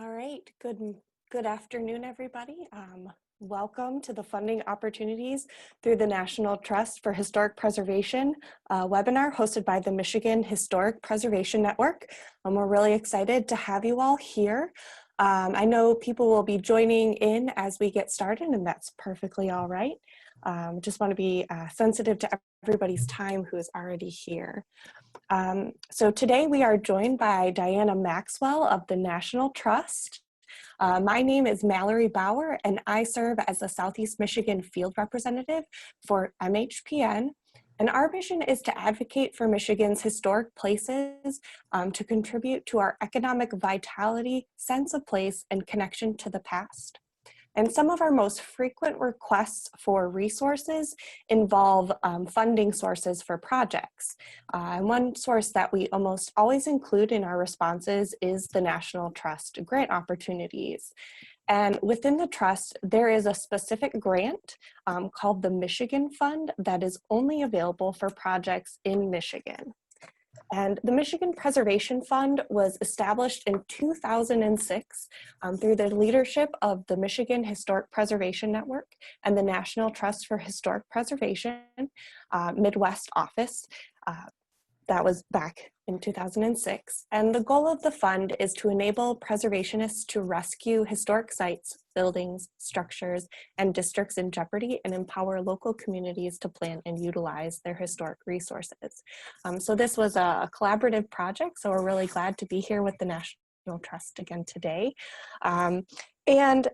All right, good afternoon, everybody. Welcome to the Funding Opportunities through the National Trust for Historic Preservation webinar hosted by the Michigan Historic Preservation Network. We're really excited to have you all here. I know people will be joining in as we get started, and that's perfectly all right. Just want to be sensitive to everybody's time who is already here. So today we are joined by Diana Maxwell of the National Trust. My name is Mallory Bauer, and I serve as the Southeast Michigan Field Representative for MHPN. And our mission is to advocate for Michigan's historic places to contribute to our economic vitality, sense of place, and connection to the past. And some of our most frequent requests for resources involve funding sources for projects. And one source that we almost always include in our responses is the National Trust grant opportunities. And within the trust, there is a specific grant called the Michigan Fund that is only available for projects in Michigan. And the Michigan Preservation Fund was established in 2006 through the leadership of the Michigan Historic Preservation Network and the National Trust for Historic Preservation Midwest office. That was back in 2006. And the goal of the fund is to enable preservationists to rescue historic sites, buildings, structures, and districts in jeopardy and empower local communities to plan and utilize their historic resources. So this was a collaborative project, so we're really glad to be here with the National Trust again today. In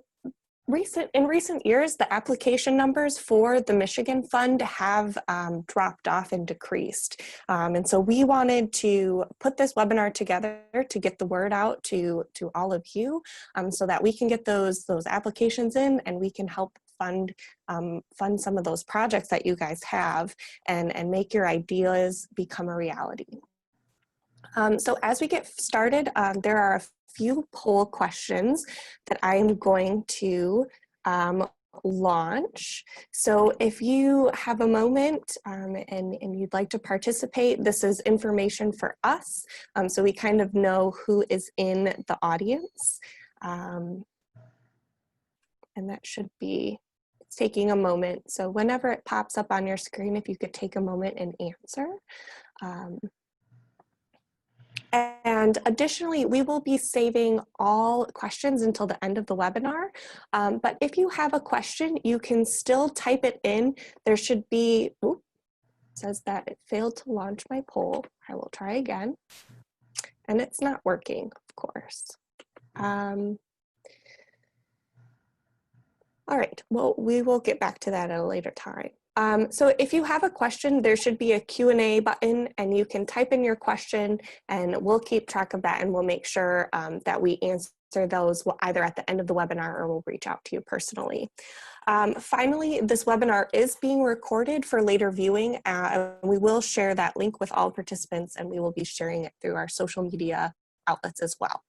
recent years, the application numbers for the Michigan Fund have dropped off and decreased. And so we wanted to put this webinar together to get the word out to all of you so that we can get those applications in and we can help fund some of those projects that you guys have and make your ideas become a reality. So as we get started, there are a few poll questions that I am going to launch. So if you have a moment and you'd like to participate, this is information for us, so we kind of know who is in the audience. And that should be, it's taking a moment. So whenever it pops up on your screen, if you could take a moment and answer. And additionally, we will be saving all questions until the end of the webinar. But if you have a question, you can still type it in. There should be, it says that it failed to launch my poll. I will try again. And it's not working, of course. All right, well, we will get back to that at a later time. So if you have a question, there should be a Q&A button and you can type in your question and we'll keep track of that and we'll make sure that we answer those either at the end of the webinar or we'll reach out to you personally. Finally, this webinar is being recorded for later viewing. We will share that link with all participants and we will be sharing it through our social media outlets as well.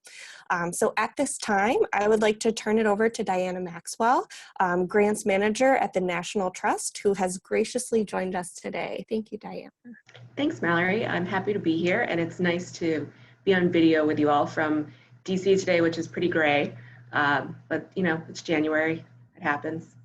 So at this time, I would like to turn it over to Diana Maxwell, Grants Manager at the National Trust, who has graciously joined us today. Thank you, Diana. Thanks, Mallory. I'm happy to be here, and it's nice to be on video with you all from DC today, which is pretty gray, but you know, it's January, it happens.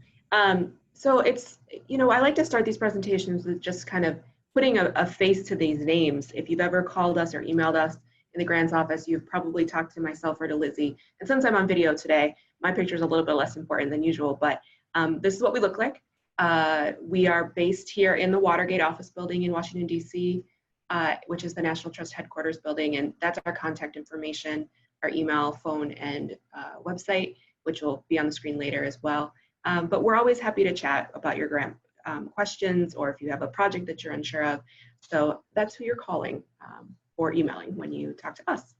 So it's, you know, I like to start these presentations with just kind of putting a face to these names. If you've ever called us or emailed us in the grants office, you've probably talked to myself or to Lizzie. And since I'm on video today, my picture is a little bit less important than usual, but this is what we look like. We are based here in the Watergate office building in Washington, D.C., which is the National Trust headquarters building. And that's our contact information, our email, phone, and website, which will be on the screen later as well. But we're always happy to chat about your grant questions, or if you have a project that you're unsure of. So that's who you're calling. Or emailing when you talk to us.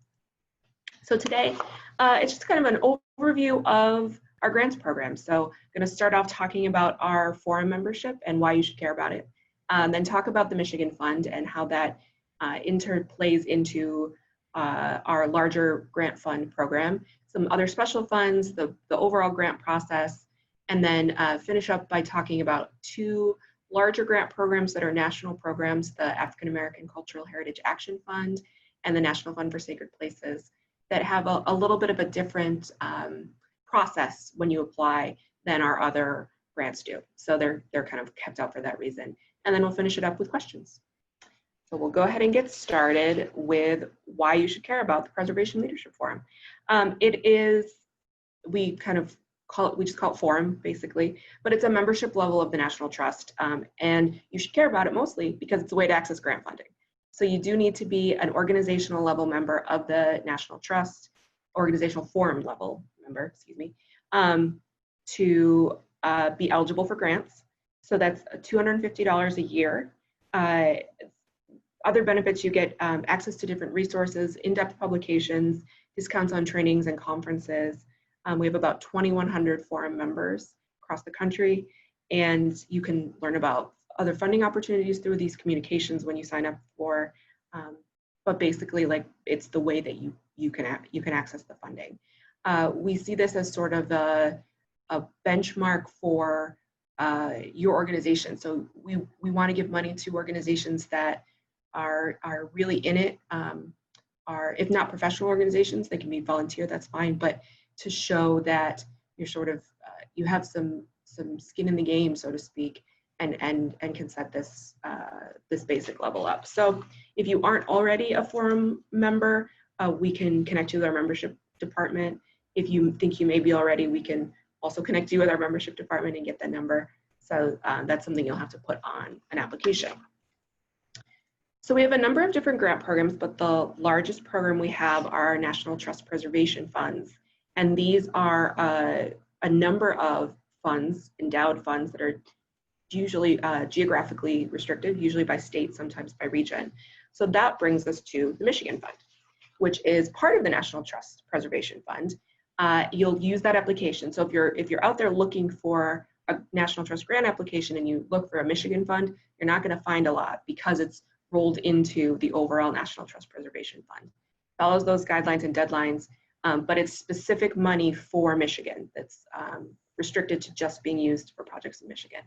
So today, it's just kind of an overview of our grants program. So I'm going to start off talking about our forum membership and why you should care about it. Then talk about the Michigan Fund and how that interplays into our larger grant fund program, some other special funds, the overall grant process, and then finish up by talking about two larger grant programs that are national programs, the African American Cultural Heritage Action Fund and the National Fund for Sacred Places. that have a little bit of a different process when you apply than our other grants do. So they're kind of kept out for that reason. And then we'll finish it up with questions. So we'll go ahead and get started with why you should care about the Preservation Leadership Forum. We just call it forum basically, but it's a membership level of the National Trust. And you should care about it mostly because it's a way to access grant funding. So you do need to be an organizational level member of the National Trust, organizational forum level member, excuse me, to be eligible for grants. So that's $250 a year. Other benefits, you get access to different resources, in-depth publications, discounts on trainings and conferences. We have about 2,100 forum members across the country, and you can learn about other funding opportunities through these communications when you sign up for, but basically like it's the way that you can access the funding. We see this as sort of a benchmark for your organization. So we want to give money to organizations that are really in it, are if not professional organizations, they can be volunteer, that's fine, but to show that you're sort of, you have some skin in the game, so to speak, and can set this basic level up. So if you aren't already a forum member, we can connect you with our membership department. If you think you may be already, we can also connect you with our membership department and get that number. So that's something you'll have to put on an application. So we have a number of different grant programs, but the largest program we have are our National Trust Preservation Funds. And these are a number of funds, endowed funds that are usually geographically restricted, usually by state, sometimes by region. So that brings us to the Michigan Fund, which is part of the National Trust Preservation Fund. You'll use that application. So if you're out there looking for a National Trust grant application and you look for a Michigan Fund, you're not going to find a lot because it's rolled into the overall National Trust Preservation Fund. Follows those guidelines and deadlines, but it's specific money for Michigan that's restricted to just being used for projects in Michigan.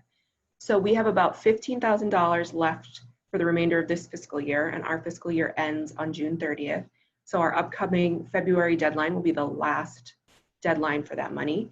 So we have about $15,000 left for the remainder of this fiscal year, and our fiscal year ends on June 30th. So our upcoming February deadline will be the last deadline for that money.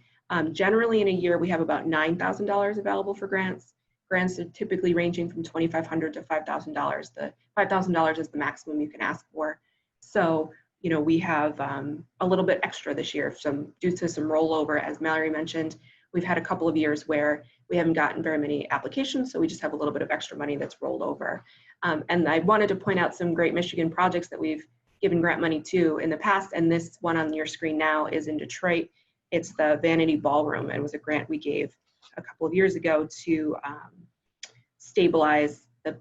Generally in a year, we have about $9,000 available for grants. Grants are typically ranging from $2,500 to $5,000. The $5,000 is the maximum you can ask for. So, you know, we have a little bit extra this year, due to some rollover, as Mallory mentioned. We've had a couple of years where we haven't gotten very many applications, so we just have a little bit of extra money that's rolled over. And I wanted to point out some great Michigan projects that we've given grant money to in the past, and this one on your screen now is in Detroit. It's the Vanity Ballroom, and it was a grant we gave a couple of years ago to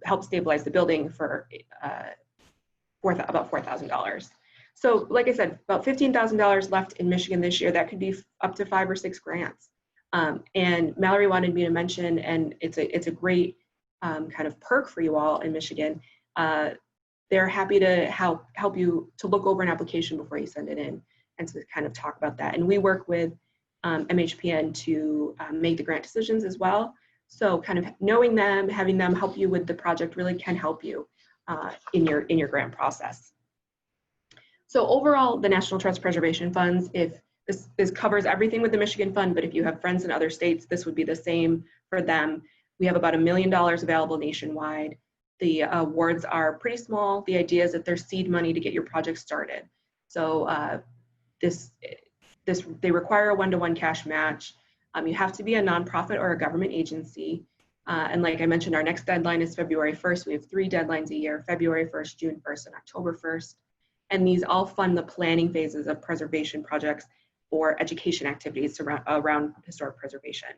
help stabilize the building for about $4,000. So like I said, about $15,000 left in Michigan this year. That could be up to 5 or 6 grants. And Mallory wanted me to mention, and it's a great kind of perk for you all in Michigan. They're happy to help you to look over an application before you send it in and to kind of talk about that. And we work with MHPN to make the grant decisions as well. So kind of knowing them, having them help you with the project really can help you in your grant process. So overall, the National Trust Preservation Funds, if this covers everything with the Michigan Fund, but if you have friends in other states, this would be the same for them. We have about $1 million available nationwide. The awards are pretty small. The idea is that there's seed money to get your project started. So they require a 1-to-1 cash match. You have to be a nonprofit or a government agency. And like I mentioned, our next deadline is February 1st. We have 3 deadlines a year: February 1st, June 1st, and October 1st. And these all fund the planning phases of preservation projects or education activities around historic preservation.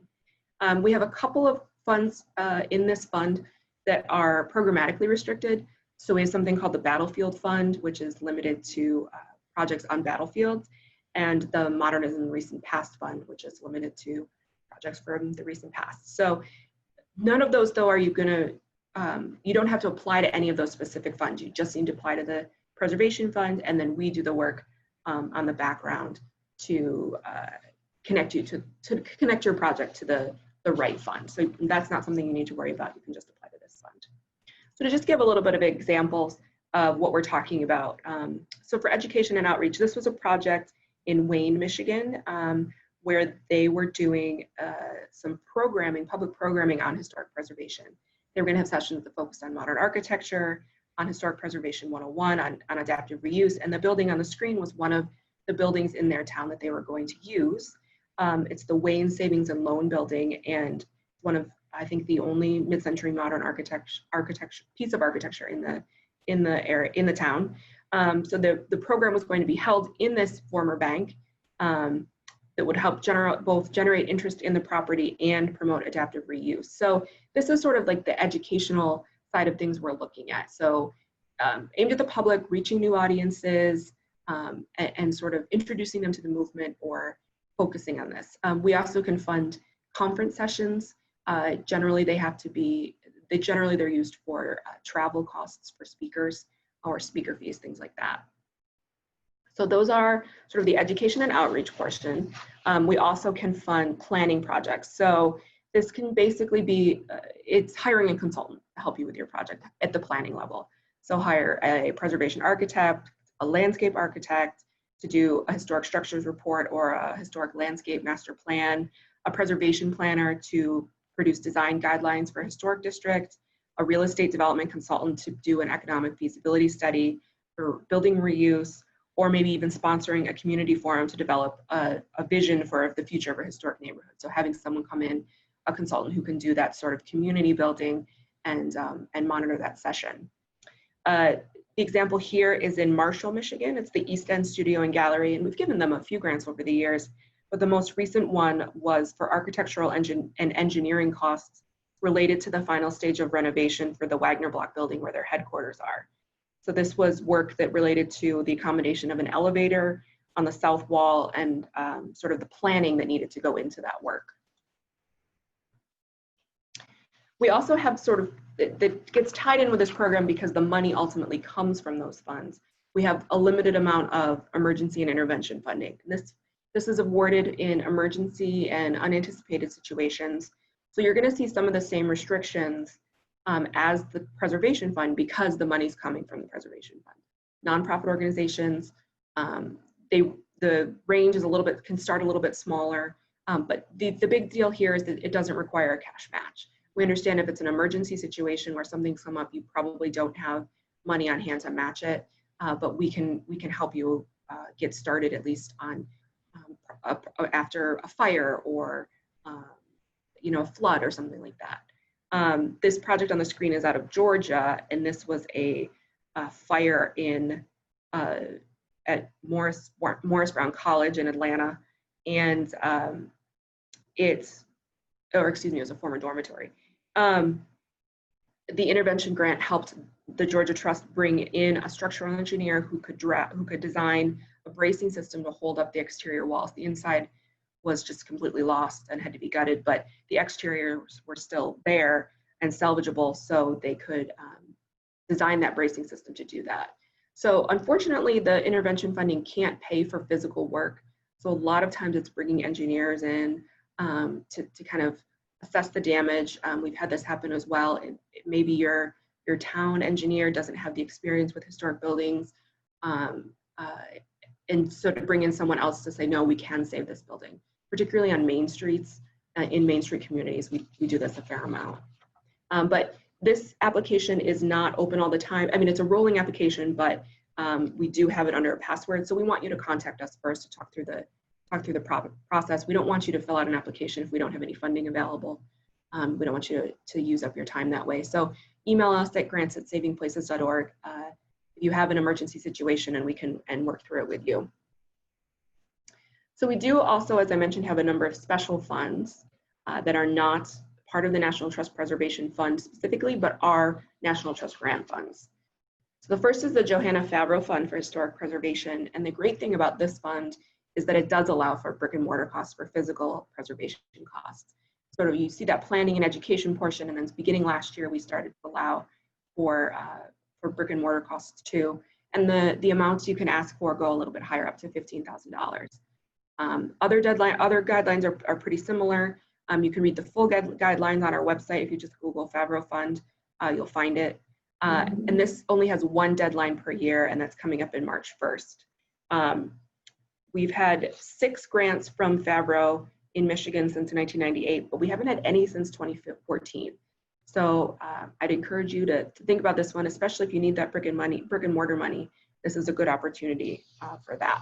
We have a couple of funds in this fund that are programmatically restricted. So we have something called the Battlefield Fund, which is limited to projects on battlefields, and the Modernism Recent Past Fund, which is limited to projects from the recent past. So none of those, though, are you don't have to apply to any of those specific funds. You just need to apply to the Preservation Fund, and then we do the work on the background to connect connect your project to the right fund. So that's not something you need to worry about. You can just apply to this fund. So to just give a little bit of examples, of what we're talking about. So for education and outreach, this was a project in Wayne, Michigan, where they were doing some programming, public programming on historic preservation. They were going to have sessions that focused on modern architecture, on historic preservation 101, on adaptive reuse, and the building on the screen was one of the buildings in their town that they were going to use. It's the Wayne Savings and Loan Building, and one of, I think, the only mid-century modern architecture piece of architecture in the town. So the program was going to be held in this former bank that would help both generate interest in the property and promote adaptive reuse. So this is sort of like the educational side of things we're looking at. So aimed at the public, reaching new audiences, and sort of introducing them to the movement or focusing on this. We also can fund conference sessions. Generally, they're used for travel costs for speakers or speaker fees, things like that. So those are sort of the education and outreach portion. We also can fund planning projects. So this can basically be, it's hiring a consultant to help you with your project at the planning level. So hire a preservation architect, a landscape architect to do a historic structures report or a historic landscape master plan, a preservation planner to produce design guidelines for a historic district, a real estate development consultant to do an economic feasibility study for building reuse, or maybe even sponsoring a community forum to develop a vision for the future of a historic neighborhood. So having someone come in, a consultant who can do that sort of community building and monitor that session. The example here is in Marshall, Michigan. It's the East End Studio and Gallery, and we've given them a few grants over the years, but the most recent one was for architectural and engineering costs related to the final stage of renovation for the Wagner Block building where their headquarters are. So this was work that related to the accommodation of an elevator on the south wall and sort of the planning that needed to go into that work. We also have sort of, that gets tied in with this program because the money ultimately comes from those funds. We have a limited amount of emergency and intervention funding. This is awarded in emergency and unanticipated situations. So you're going to see some of the same restrictions as the preservation fund because the money's coming from the preservation fund. Nonprofit organizations, the range is can start a little bit smaller, but the big deal here is that it doesn't require a cash match. We understand if it's an emergency situation where something's come up, you probably don't have money on hand to match it, but we can help you get started at least on after a fire or a flood or something like that. This project on the screen is out of Georgia, and this was a fire at Morris Brown College in Atlanta, and it was a former dormitory. The intervention grant helped the Georgia Trust bring in a structural engineer who could design a bracing system to hold up the exterior walls. The inside was just completely lost and had to be gutted, but the exteriors were still there and salvageable, so they could design that bracing system to do that. So unfortunately, the intervention funding can't pay for physical work. So a lot of times it's bringing engineers in to kind of assess the damage. We've had this happen as well. Maybe your town engineer doesn't have the experience with historic buildings. And so to bring in someone else to say, no, we can save this building, particularly on main streets, in Main Street communities, we do this a fair amount. But this application is not open all the time. I mean, it's a rolling application, but we do have it under a password. So we want you to contact us first to talk through the process. We don't want you to fill out an application if we don't have any funding available. We don't want you to use up your time that way. So email us at grants@savingplaces.org if you have an emergency situation, and we can work through it with you. So we do also, as I mentioned, have a number of special funds that are not part of the National Trust Preservation Fund specifically, but are National Trust grant funds. So the first is the Johanna Favreau Fund for Historic Preservation. And the great thing about this fund is that it does allow for brick and mortar costs for physical preservation costs. Sort of you see that planning and education portion, and then beginning last year, we started to allow for brick and mortar costs too. And the amounts you can ask for go a little bit higher, up to $15,000. Other guidelines are pretty similar. You can read the full guidelines on our website. If you just Google Favreau Fund, you'll find it. And this only has one deadline per year, and that's coming up in March 1st. We've had 6 grants from Favreau in Michigan since 1998, but we haven't had any since 2014. So I'd encourage you to think about this one, especially if you need that brick and mortar money. This is a good opportunity for that.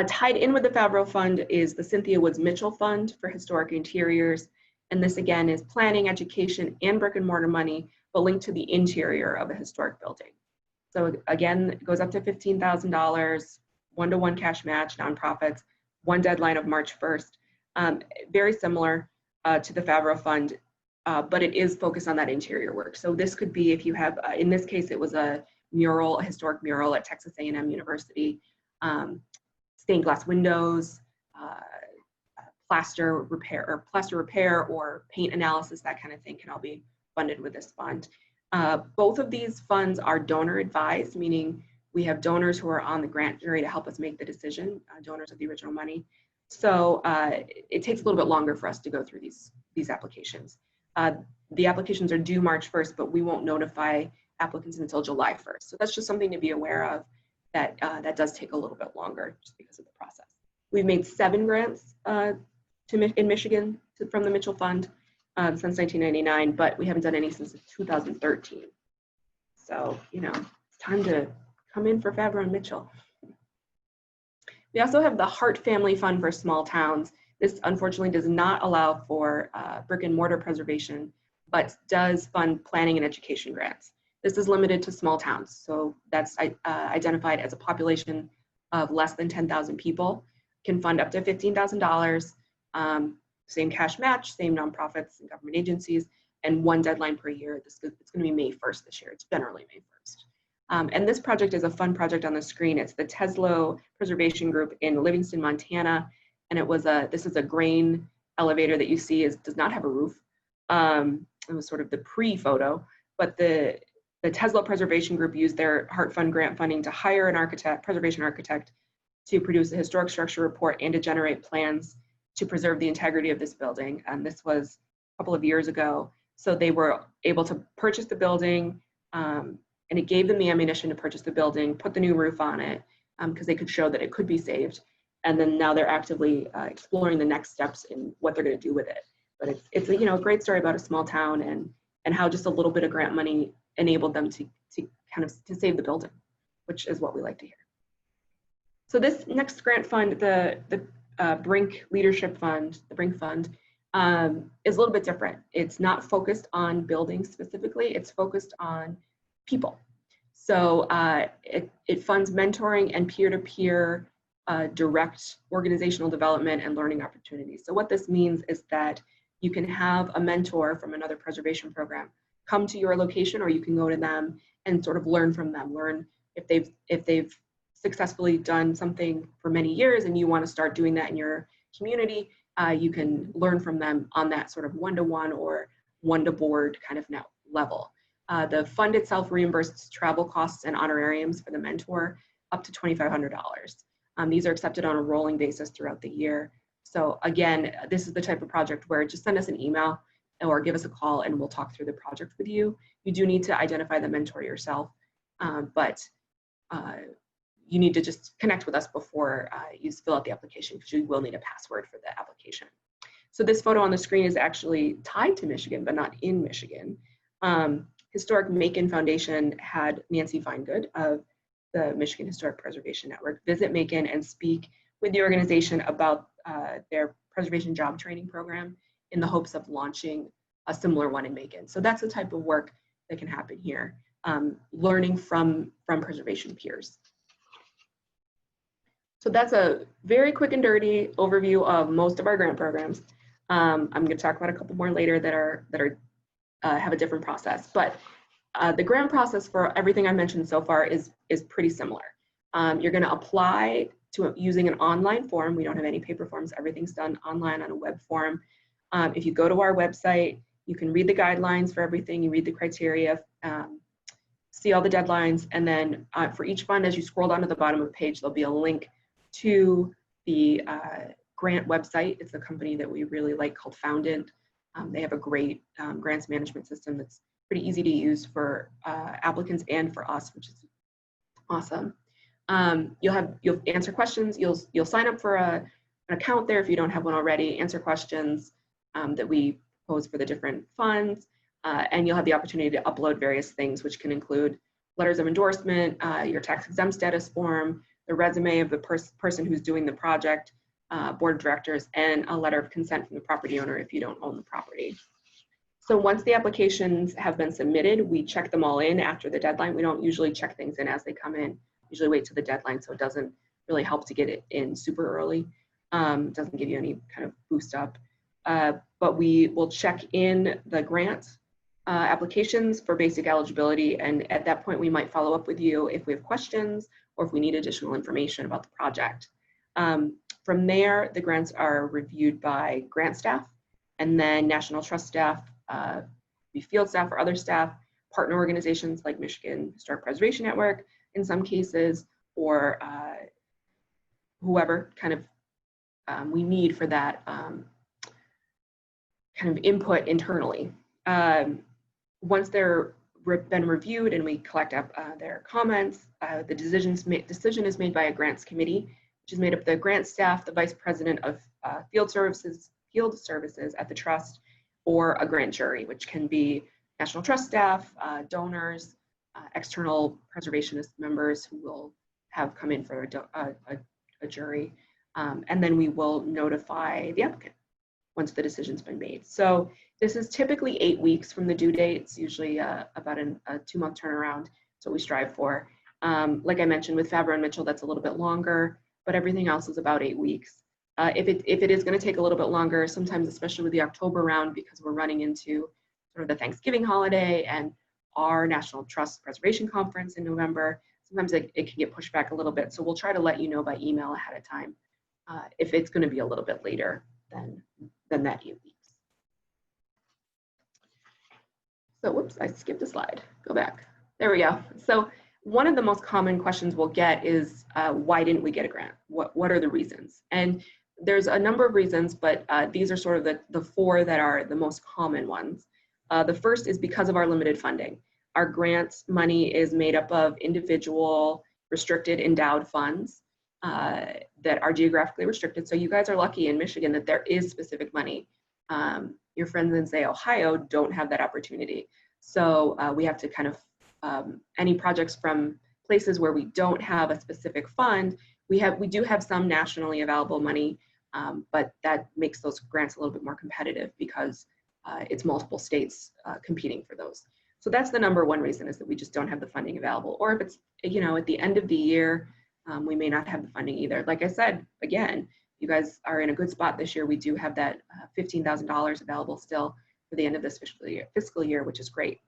Tied in with the Favreau Fund is the Cynthia Woods Mitchell Fund for Historic Interiors. And this again is planning, education, and brick and mortar money, but linked to the interior of a historic building. So again, it goes up to $15,000, one-to-one cash match, nonprofits, one deadline of March 1st. Very similar to the Favreau Fund, but it is focused on that interior work. So this could be if you have, in this case, it was a mural, a historic mural at Texas A&M University, stained glass windows, plaster repair or paint analysis, that kind of thing can all be funded with this fund. Both of these funds are donor advised, meaning we have donors who are on the grant jury to help us make the decision, donors of the original money. So it takes a little bit longer for us to go through these applications. The applications are due March 1st, but we won't notify applicants until July 1st. So that's just something to be aware of, that that does take a little bit longer just because of the process. We've made 7 grants in Michigan from the Mitchell Fund since 1999, but we haven't done any since 2013. So, you know, it's time to come in for Favreau and Mitchell. We also have the Hart Family Fund for small towns. This unfortunately does not allow for brick and mortar preservation, but does fund planning and education grants. This is limited to small towns. So that's identified as a population of less than 10,000 people, can fund up to $15,000, same cash match, same nonprofits and government agencies, and one deadline per year. It's going to be May 1st this year. It's generally May 1st. And this project is a fun project on the screen. It's the Teslo Preservation Group in Livingston, Montana. And this is a grain elevator that you see does not have a roof. It was sort of the pre-photo, but the Teslo Preservation Group used their Hart Fund grant funding to hire an preservation architect to produce a historic structure report and to generate plans to preserve the integrity of this building. And this was a couple of years ago. So they were able to purchase the building, and it gave them the ammunition to purchase the building, put the new roof on it, because they could show that it could be saved. And then now they're actively exploring the next steps in what they're going to do with it. But it's a great story about a small town and how just a little bit of grant money enabled them to save the building, which is what we like to hear. So this next grant fund, the Brink Leadership Fund, the Brink Fund, is a little bit different. It's not focused on buildings specifically, it's focused on people. So it funds mentoring and peer-to-peer direct organizational development and learning opportunities. So what this means is that you can have a mentor from another preservation program come to your location, or you can go to them and sort of learn from them, learn if they've successfully done something for many years and you want to start doing that in your community, you can learn from them on that sort of one-to-one or one-to-board kind of level. The fund itself reimburses travel costs and honorariums for the mentor up to $2,500. These are accepted on a rolling basis throughout the year. So again, this is the type of project where just send us an email or give us a call and we'll talk through the project with you. You do need to identify the mentor yourself, but you need to just connect with us before you fill out the application, because you will need a password for the application. So this photo on the screen is actually tied to Michigan, but not in Michigan. Historic Macon Foundation had Nancy Feingood of the Michigan Historic Preservation Network visit Macon and speak with the organization about their preservation job training program in the hopes of launching a similar one in Macon. So that's the type of work that can happen here, learning from preservation peers. So that's a very quick and dirty overview of most of our grant programs. I'm going to talk about a couple more later that have a different process, but the grant process for everything I mentioned so far is pretty similar. You're going to apply to using an online form. We don't have any paper forms. Everything's done online on a web form. If you go to our website, you can read the guidelines for everything. You read the criteria, see all the deadlines, and then for each fund, as you scroll down to the bottom of the page, there'll be a link to the grant website. It's a company that we really like called Foundant. They have a great grants management system that's pretty easy to use for applicants and for us, which is awesome. You'll answer questions. You'll sign up for an account there if you don't have one already. Answer questions that we pose for the different funds, and you'll have the opportunity to upload various things, which can include letters of endorsement, your tax exempt status form, the resume of the person who's doing the project, board of directors, and a letter of consent from the property owner if you don't own the property. So once the applications have been submitted, we check them all in after the deadline. We don't usually check things in as they come in. Usually wait to the deadline, so it doesn't really help to get it in super early. It doesn't give you any kind of boost up. But we will check in the grant applications for basic eligibility, and at that point we might follow up with you if we have questions or if we need additional information about the project. From there, the grants are reviewed by grant staff, and then National Trust staff, be field staff or other staff, partner organizations like Michigan Historic Preservation Network in some cases, or whoever kind of we need for that kind of input internally. Once they're been reviewed and we collect up their comments, the decision is made by a grants committee, which is made up of the grant staff, the vice president of field services at the trust, or a grant jury, which can be National Trust staff, donors, external preservationist members who will have come in for a jury, and then we will notify the applicant once the decision's been made. So this is typically 8 weeks from the due date. It's usually about a 2-month turnaround. That's what we strive for. Like I mentioned with Favreau and Mitchell, that's a little bit longer, but everything else is about 8 weeks. If it is going to take a little bit longer, sometimes especially with the October round, because we're running into sort of the Thanksgiving holiday and our National Trust Preservation Conference in November, sometimes it can get pushed back a little bit. So we'll try to let you know by email ahead of time if it's going to be a little bit later than that 8 weeks. So whoops, I skipped a slide. Go back. There we go. So one of the most common questions we'll get is, why didn't we get a grant? What are the reasons? And there's a number of reasons, but these are sort of the 4 that are the most common ones. The first is because of our limited funding. Our grant money is made up of individual restricted endowed funds that are geographically restricted. So you guys are lucky in Michigan that there is specific money. Your friends in, say, Ohio don't have that opportunity. So we have to kind of, any projects from places where we don't have a specific fund, we do have some nationally available money, but that makes those grants a little bit more competitive because it's multiple states competing for those. So that's the number 1 reason, is that we just don't have the funding available. Or if it's, at the end of the year, we may not have the funding either. Like I said, again, you guys are in a good spot this year. We do have that $15,000 available still for the end of this fiscal year, which is great.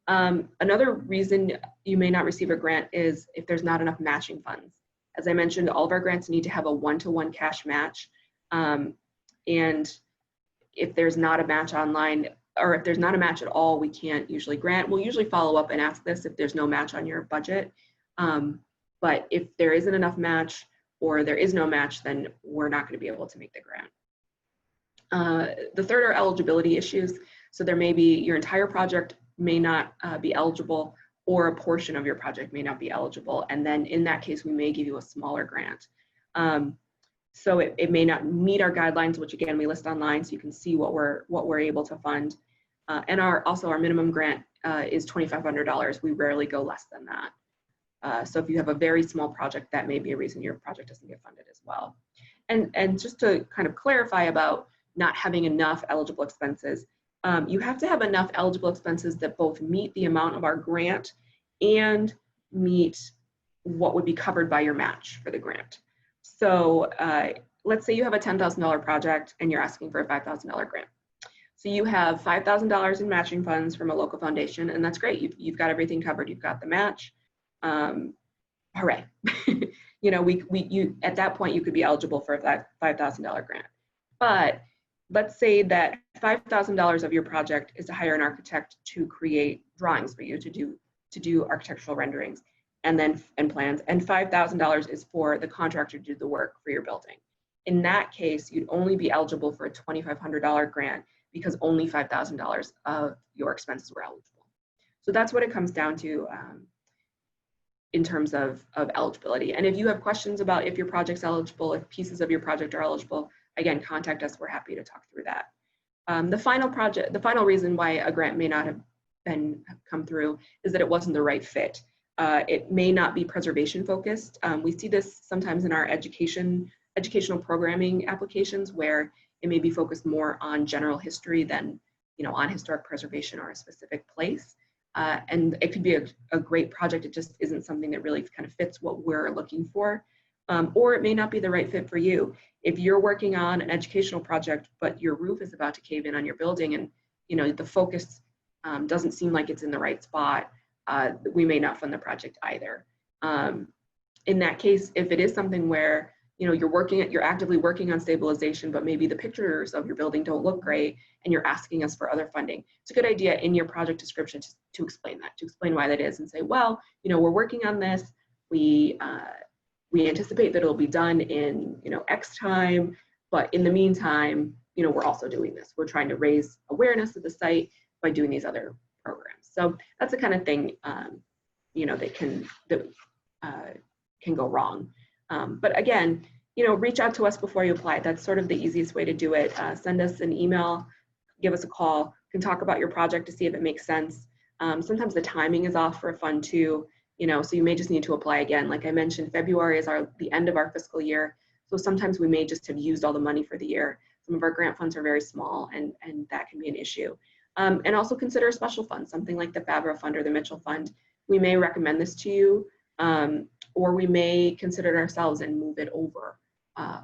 Another reason you may not receive a grant is if there's not enough matching funds. As I mentioned, all of our grants need to have a 1-to-1 cash match. And if there's not a match online, or if there's not a match at all, we can't usually grant. We'll usually follow up and ask this if there's no match on your budget. But if there isn't enough match or there is no match, then we're not going to be able to make the grant. The third are eligibility issues. So there may be your entire project may not be eligible, or a portion of your project may not be eligible. And then in that case, we may give you a smaller grant. So it may not meet our guidelines, which again, we list online so you can see what we're able to fund. And also our minimum grant is $2,500. We rarely go less than that. So if you have a very small project, that may be a reason your project doesn't get funded as well. And just to kind of clarify about not having enough eligible expenses, you have to have enough eligible expenses that both meet the amount of our grant and meet what would be covered by your match for the grant. So let's say you have a $10,000 project and you're asking for a $5,000 grant. So you have $5,000 in matching funds from a local foundation, and that's great. You've got everything covered. You've got the match. Hooray. At that point, you could be eligible for a $5,000 grant. But let's say that $5,000 of your project is to hire an architect to create drawings for you to do architectural renderings and plans, and $5,000 is for the contractor to do the work for your building. In that case, you'd only be eligible for a $2,500 grant because only $5,000 of your expenses were eligible. So that's what it comes down to in terms of eligibility. And if you have questions about if your project's eligible, if pieces of your project are eligible, again, contact us. We're happy to talk through that. The final reason why a grant may not have come through is that it wasn't the right fit. It may not be preservation focused. We see this sometimes in our educational programming applications where it may be focused more on general history than on historic preservation or a specific place. And it could be a great project. It just isn't something that really kind of fits what we're looking for. Or it may not be the right fit for you. If you're working on an educational project, but your roof is about to cave in on your building and the focus doesn't seem like it's in the right spot, we may not fund the project either. In that case, if it is something where you're actively working on stabilization, but maybe the pictures of your building don't look great and you're asking us for other funding, it's a good idea in your project description to explain that, to explain why that is and say, well, we're working on this. We anticipate that it'll be done in X time, but in the meantime, we're also doing this. We're trying to raise awareness of the site by doing these other programs. So that's the kind of thing that can go wrong. But again, reach out to us before you apply. That's sort of the easiest way to do it. Send us an email, give us a call, can talk about your project to see if it makes sense. Sometimes the timing is off for a fund too, so you may just need to apply again. Like I mentioned, February is the end of our fiscal year. So sometimes we may just have used all the money for the year. Some of our grant funds are very small and that can be an issue. And also consider a special fund, something like the Favreau Fund or the Mitchell Fund. We may recommend this to you, or we may consider it ourselves and move it over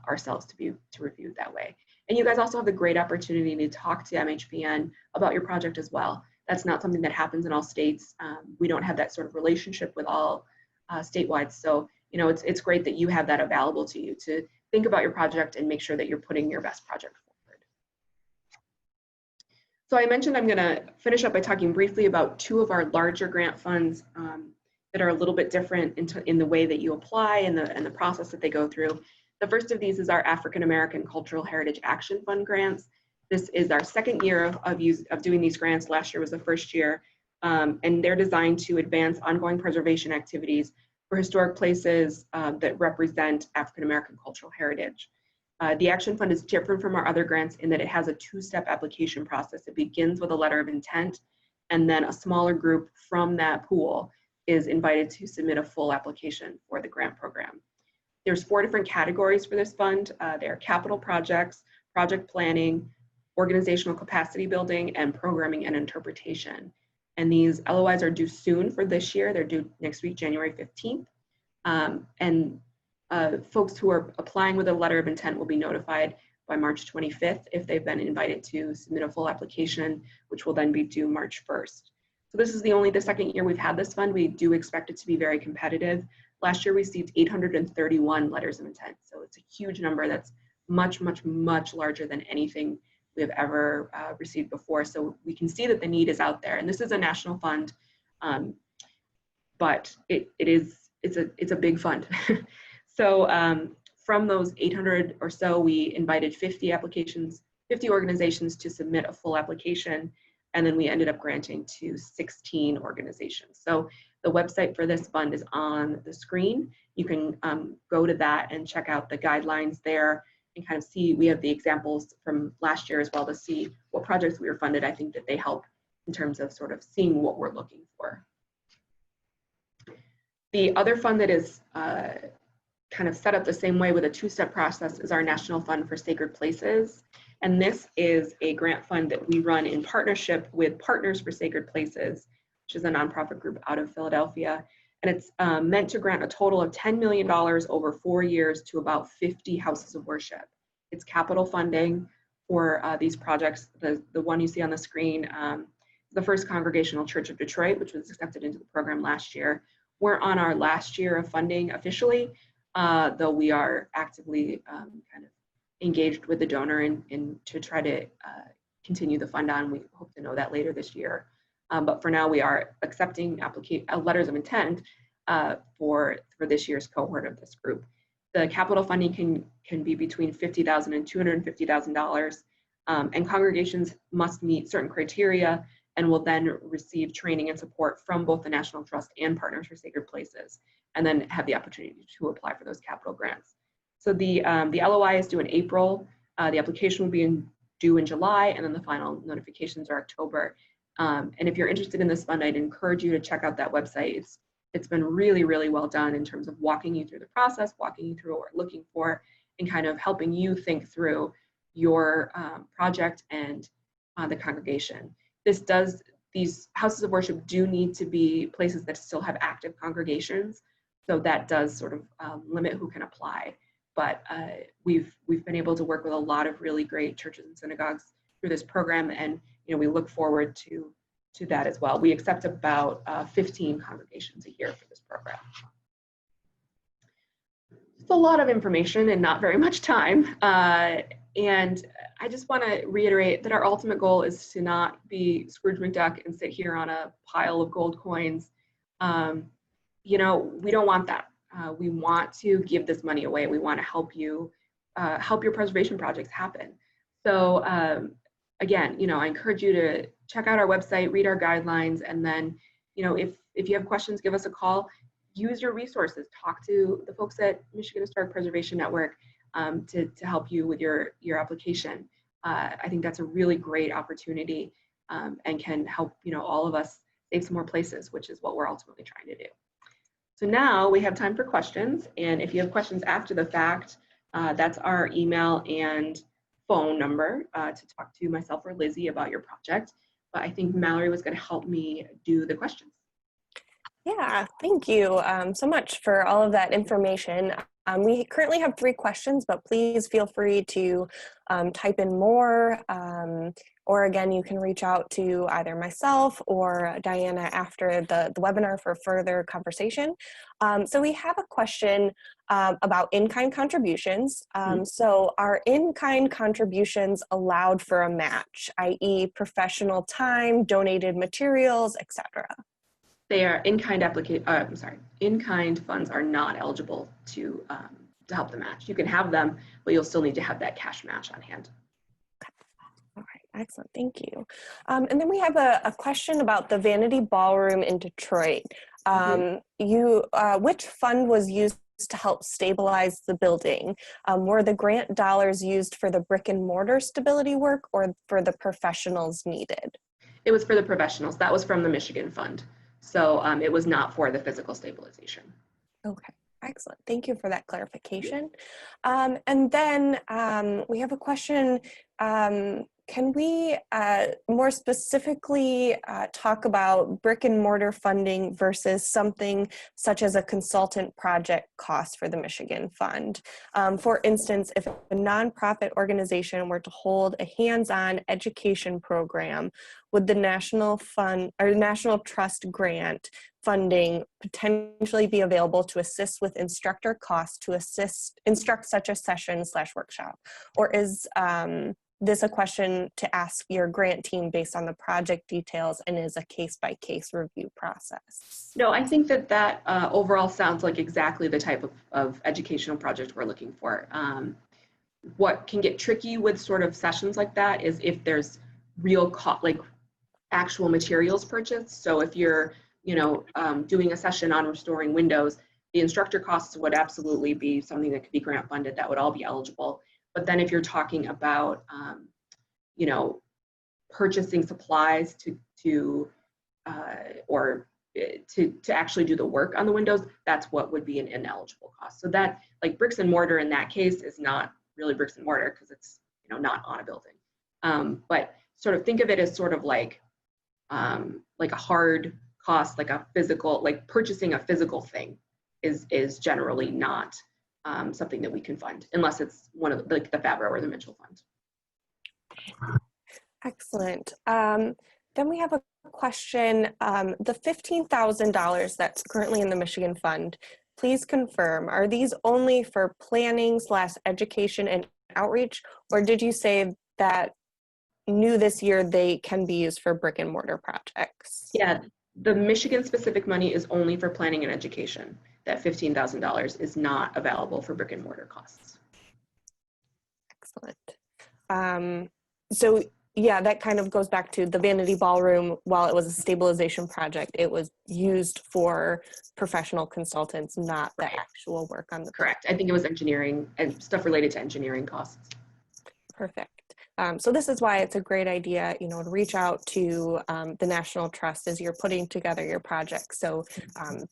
ourselves to review that way. And you guys also have the great opportunity to talk to MHPN about your project as well. That's not something that happens in all states. We don't have that sort of relationship with all statewide. So, it's great that you have that available to you to think about your project and make sure that you're putting your best project forward. So I mentioned I'm going to finish up by talking briefly about two of our larger grant funds that are a little bit different in the way that you apply and the process that they go through. The first of these is our African American Cultural Heritage Action Fund grants. This is our second year of doing these grants. Last year was the first year, and they're designed to advance ongoing preservation activities for historic places that represent African American cultural heritage. The Action Fund is different from our other grants in that it has a two-step application process. It begins with a letter of intent, and then a smaller group from that pool is invited to submit a full application for the grant program. There's 4 different categories for this fund. They are capital projects, project planning, organizational capacity building, and programming and interpretation. And these LOIs are due soon for this year. They're due next week, January 15th. Folks who are applying with a letter of intent will be notified by March 25th if they've been invited to submit a full application, which will then be due March 1st. So this is the second year we've had this fund. We do expect it to be very competitive. Last year we received 831 letters of intent. So it's a huge number that's much, much, much larger than anything we have ever received before. So we can see that the need is out there. And this is a national fund, but it's a big fund. So from those 800 or so, we invited 50 organizations to submit a full application. And then we ended up granting to 16 organizations. So the website for this fund is on the screen. You can go to that and check out the guidelines there and kind of see, we have the examples from last year as well to see what projects we were funded. I think that they help in terms of sort of seeing what we're looking for. The other fund that is kind of set up the same way with a two-step process is our National Fund for Sacred Places. And this is a grant fund that we run in partnership with Partners for Sacred Places, which is a nonprofit group out of Philadelphia. And it's meant to grant a total of $10 million over 4 years to about 50 houses of worship. It's capital funding for these projects. The one you see on the screen, the First Congregational Church of Detroit, which was accepted into the program last year. We're on our last year of funding officially, though we are actively kind of engaged with the donor in to try to continue the fund on. We hope to know that later this year. But for now, we are accepting letters of intent for this year's cohort of this group. The capital funding can be between $50,000 and $250,000, and congregations must meet certain criteria and will then receive training and support from both the National Trust and Partners for Sacred Places, and then have the opportunity to apply for those capital grants. So the LOI is due in April. The application will be due in July, and then the final notifications are October. And if you're interested in this fund, I'd encourage you to check out that website. It's been really, really well done in terms of walking you through the process, walking you through what we're looking for, and kind of helping you think through your project and the congregation. These houses of worship do need to be places that still have active congregations, so that does sort of limit who can apply. But we've been able to work with a lot of really great churches and synagogues through this program, and we look forward to that as well. We accept about 15 congregations a year for this program. It's a lot of information and not very much time. And I just want to reiterate that our ultimate goal is to not be Scrooge McDuck and sit here on a pile of gold coins. We don't want that. We want to give this money away. We want to help you, help your preservation projects happen. So again, I encourage you to check out our website, read our guidelines, and then, if you have questions, give us a call. Use your resources. Talk to the folks at Michigan Historic Preservation Network to help you with your application. I think that's a really great opportunity and can help all of us save some more places, which is what we're ultimately trying to do. So now we have time for questions, and if you have questions after the fact, that's our email and phone number to talk to myself or Lizzie about your project. But I think Mallory was going to help me do the questions. Yeah, thank you so much for all of that information. We currently have 3 questions, but please feel free to type in more, or again, you can reach out to either myself or Diana after the webinar for further conversation. So we have a question about in-kind contributions. So are in-kind contributions allowed for a match, i.e. professional time, donated materials, etc.? They are in-kind in-kind funds are not eligible to help the match. You can have them, but you'll still need to have that cash match on hand. All right, excellent, thank you. And then we have a question about the Vanity Ballroom in Detroit. Which fund was used to help stabilize the building? Were the grant dollars used for the brick and mortar stability work or for the professionals needed? It was for the professionals. That was from the Michigan Fund. So it was not for the physical stabilization. Okay, excellent. Thank you for that clarification. And then we have a question. Can we more specifically talk about brick and mortar funding versus something such as a consultant project cost for the Michigan Fund? For instance, if a nonprofit organization were to hold a hands-on education program, would the National Fund or National Trust grant funding potentially be available to assist with instructor costs to instruct such a session/workshop? Or is this a question to ask your grant team based on the project details and is a case-by-case review process? No, I think that overall sounds like exactly the type of educational project we're looking for. What can get tricky with sort of sessions like that is if there's real actual materials purchased. So if you're doing a session on restoring windows, the instructor costs would absolutely be something that could be grant funded. That would all be eligible. But then if you're talking about, purchasing supplies to actually do the work on the windows, that's what would be an ineligible cost. So that, like bricks and mortar in that case, is not really bricks and mortar because it's not on a building. But sort of think of it as sort of like a hard cost, like a physical, like purchasing a physical thing is generally not something that we can fund unless it's one of the Favreau or the Mitchell Fund. Excellent. Then we have a question. The $15,000 that's currently in the Michigan Fund, please confirm, are these only for planning/education and outreach, or did you say that new this year they can be used for brick and mortar projects? Yeah, the Michigan specific money is only for planning and education. That $15,000 is not available for brick and mortar costs. Excellent. So yeah, that kind of goes back to the Vanity Ballroom. While it was a stabilization project, it was used for professional consultants, not the actual work on the Correct. I think it was engineering and stuff related to engineering costs. Perfect. So this is why it's a great idea, you know, to reach out to the National Trust as you're putting together your project. So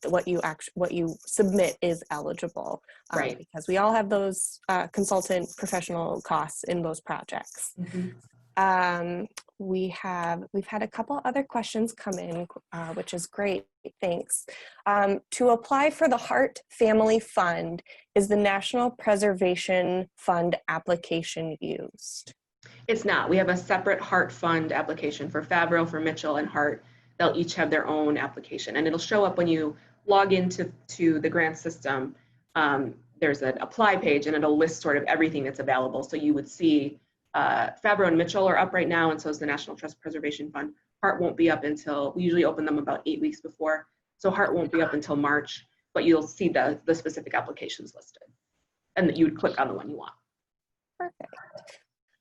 what you submit is eligible, Right. because we all have those consultant professional costs in those projects. We've had a couple other questions come in, which is great. Thanks. To apply for the Hart Family Fund, is the National Preservation Fund application used? It's not. We have a separate Hart Fund application for Favreau, for Mitchell, and Hart. They'll each have their own application, and it'll show up when you log into the grant system. There's an apply page, and it'll list sort of everything that's available. So you would see Favreau and Mitchell are up right now, and so is the National Trust Preservation Fund. Hart won't be up until, we usually open them about 8 weeks before, so Hart won't be up until March, but you'll see the specific applications listed, and that you would click on the one you want. Perfect.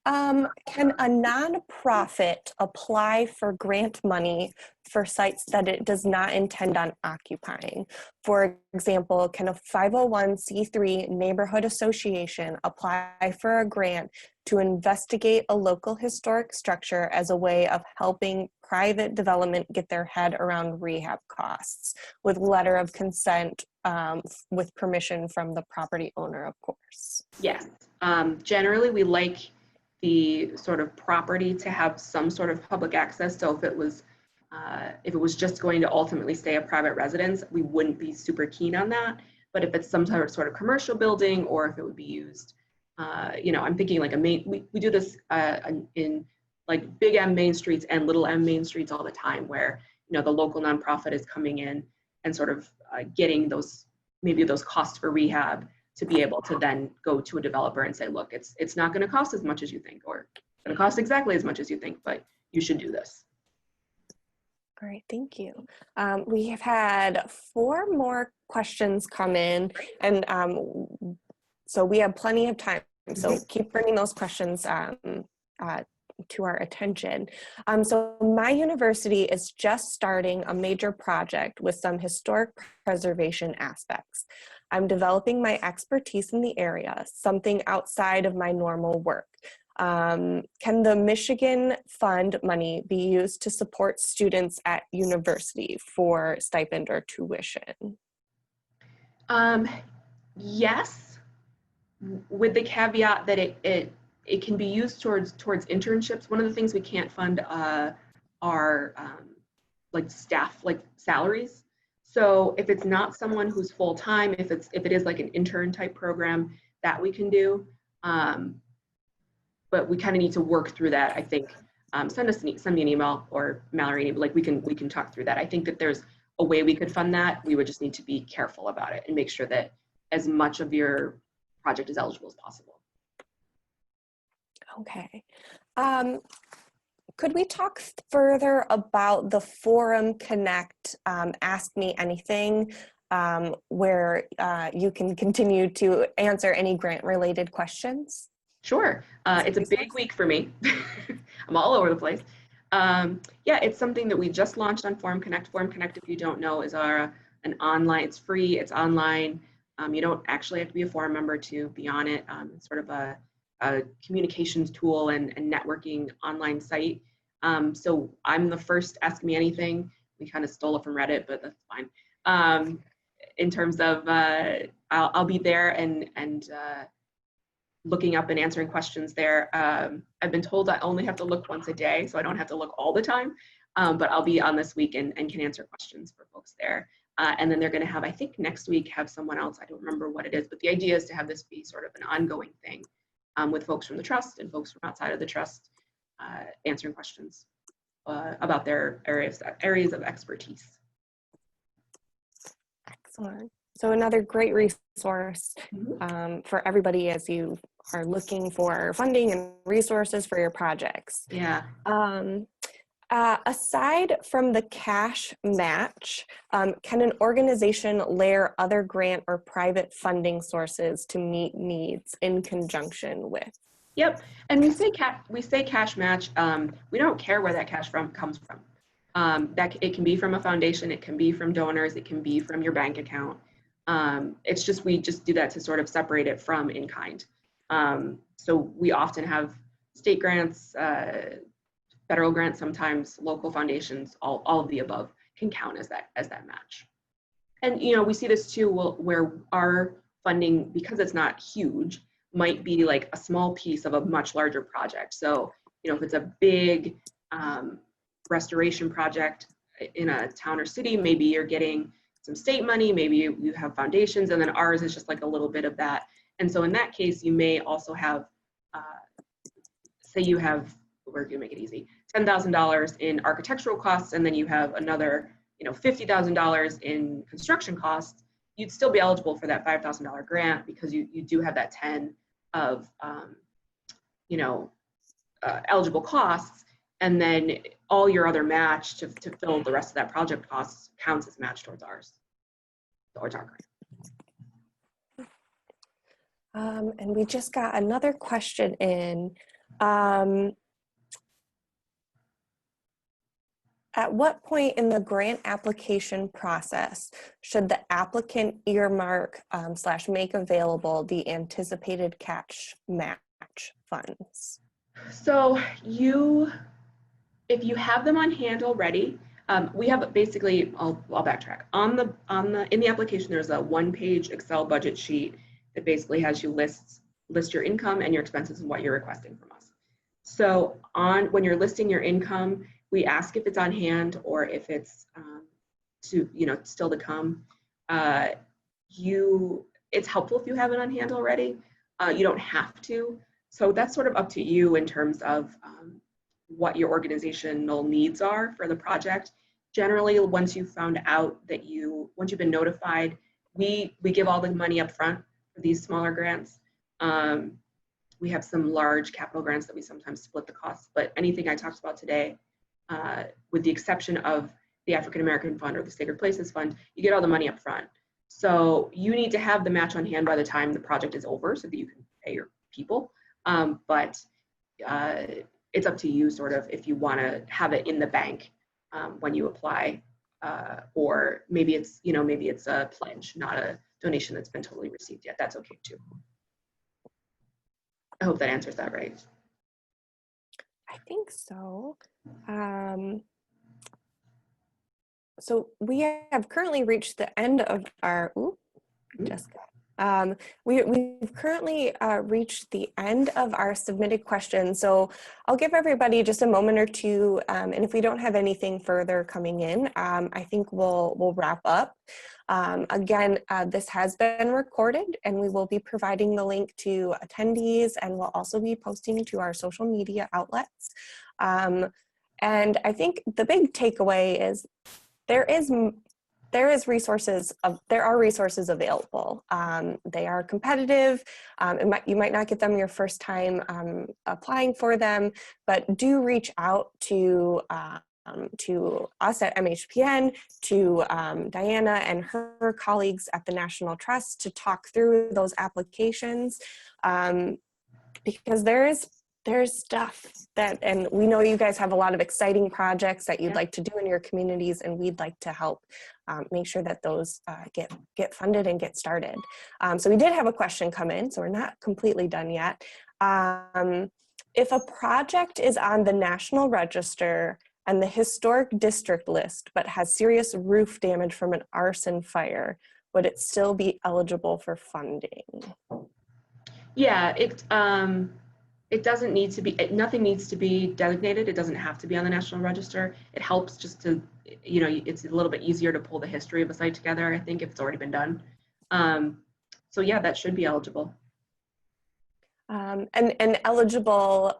Can a nonprofit apply for grant money for sites that it does not intend on occupying? For example, can a 501c3 neighborhood association apply for a grant to investigate a local historic structure as a way of helping private development get their head around rehab costs with letter of consent, with permission from the property owner, of course? Yes. Generally, we like the sort of property to have some sort of public access. So if it was just going to ultimately stay a private residence, we wouldn't be super keen on that. But if it's some sort of commercial building, or if it would be used, you know, I'm thinking like we do this in like big M main streets and little M main streets all the time, where, you know, the local nonprofit is coming in and sort of getting maybe those costs for rehab, to be able to then go to a developer and say, look, it's not going to cost as much as you think, or it's going to cost exactly as much as you think, but you should do this. Great, thank you. We have had 4 more questions come in, and so we have plenty of time. So keep bringing those questions to our attention. So my university is just starting a major project with some historic preservation aspects. I'm developing my expertise in the area, something outside of my normal work. Can the Michigan Fund money be used to support students at university for stipend or tuition? Yes, with the caveat that it can be used towards internships. One of the things we can't fund are like staff, like salaries. So if it's not someone who's full-time, if it is like an intern type program, that we can do. But we kind of need to work through that. I think send me an email, or Mallory, like we can talk through that. I think that there's a way we could fund that. We would just need to be careful about it and make sure that as much of your project is eligible as possible. Okay. Could we talk further about the Forum Connect Ask Me Anything, where you can continue to answer any grant-related questions? Sure. It's a big week for me. I'm all over the place. Yeah, it's something that we just launched on Forum Connect. Forum Connect, if you don't know, is an online, it's free, it's online. You don't actually have to be a forum member to be on it. It's sort of a communications tool and networking online site. So I'm the first Ask Me Anything. We kind of stole it from Reddit, but that's fine. In terms of, I'll be there and looking up and answering questions there. I've been told I only have to look once a day, so I don't have to look all the time, but I'll be on this week and can answer questions for folks there. And then they're gonna have, I think next week, have someone else, I don't remember what it is, but the idea is to have this be sort of an ongoing thing with folks from the trust and folks from outside of the trust answering questions about their areas of expertise. Excellent. So another great resource for everybody as you are looking for funding and resources for your projects. Yeah. Aside from the cash match, can an organization layer other grant or private funding sources to meet needs in conjunction with? Yep. And we say cash match. We don't care where that cash comes from. It can be from a foundation, it can be from donors, it can be from your bank account. It's just we just do that to sort of separate it from in kind. So we often have state grants, federal grants, sometimes local foundations. All of the above can count as that match. And we see this too, where our funding, because it's not huge, might be like a small piece of a much larger project. So if it's a big restoration project in a town or city, maybe you're getting some state money, maybe you have foundations, and then ours is just like a little bit of that. And so in that case, you may also have, say you have, we're gonna make it easy, $10,000 in architectural costs, and then you have another $50,000 in construction costs. You'd still be eligible for that $5,000 grant because you do have that 10 of eligible costs, and then all your other match to fill the rest of that project costs counts as match towards our grant. And we just got another question in. At what point in the grant application process should the applicant earmark / make available the anticipated cash match funds? So if you have them on hand already, we have basically, I'll backtrack. In the application, there's a one-page Excel budget sheet that basically has you list your income and your expenses and what you're requesting from us. So when you're listing your income, we ask if it's on hand or if it's still to come. It's helpful if you have it on hand already. You don't have to. So that's sort of up to you in terms of what your organizational needs are for the project. Generally, once you've found out that once you've been notified, we give all the money up front for these smaller grants. We have some large capital grants that we sometimes split the costs, but anything I talked about today, with the exception of the African American Fund or the Sacred Places Fund, you get all the money up front. So you need to have the match on hand by the time the project is over so that you can pay your people. But it's up to you sort of if you want to have it in the bank when you apply, or maybe it's a pledge, not a donation that's been totally received yet. That's okay too. I hope that answers that right. I think so. So we have currently reached the end of our, Jessica. We've currently reached the end of our submitted questions. So I'll give everybody just a moment or two. And if we don't have anything further coming in, I think we'll wrap up. Again, this has been recorded and we will be providing the link to attendees, and we'll also be posting to our social media outlets. And I think the big takeaway is there are resources available. They are competitive. You might not get them your first time applying for them, but do reach out to us at MHPN, to Diana and her colleagues at the National Trust to talk through those applications, because there's stuff and we know you guys have a lot of exciting projects that you'd like to do in your communities, and we'd like to help make sure that those get funded and get started. So we did have a question come in, so we're not completely done yet. If a project is on the National Register and the historic district list, but has serious roof damage from an arson fire, would it still be eligible for funding? Yeah, it doesn't need to be, nothing needs to be designated. It doesn't have to be on the National Register. It helps just to, it's a little bit easier to pull the history of a site together, I think, if it's already been done. So yeah, that should be eligible. And eligible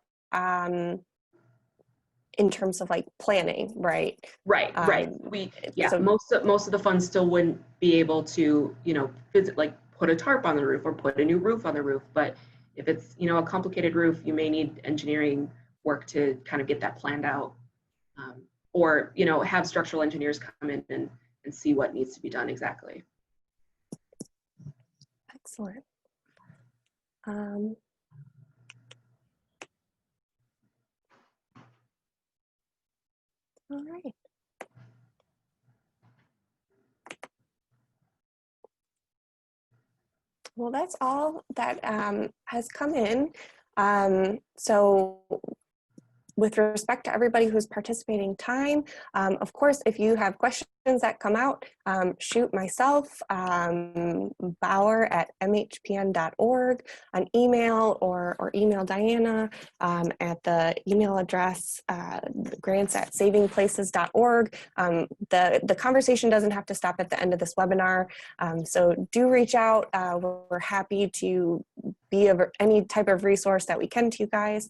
in terms of like planning, right? Right. So most of the funds still wouldn't be able to, put a tarp on the roof or put a new roof on the roof. But if it's, a complicated roof, you may need engineering work to kind of get that planned out. Or, have structural engineers come in and see what needs to be done exactly. Excellent. All right. Well, that's all that has come in. So with respect to everybody who's participating time, of course, if you have questions that come out, shoot myself, Bauer at mhpn.org, an email, or email Diana at the email address grants@savingplaces.org. The conversation doesn't have to stop at the end of this webinar, so do reach out. We're happy to be of any type of resource that we can to you guys.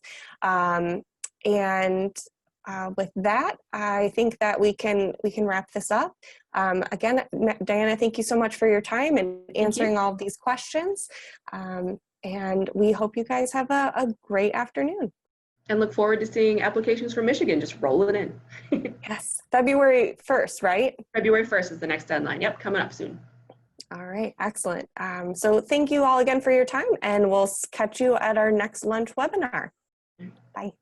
And with that, I think that we can wrap this up. Again, Diana, thank you so much for your time and answering all of these questions. And we hope you guys have a great afternoon. And look forward to seeing applications from Michigan just rolling in. Yes, February 1st, right? February 1st is the next deadline. Yep, coming up soon. All right, excellent. So thank you all again for your time, and we'll catch you at our next lunch webinar. Bye.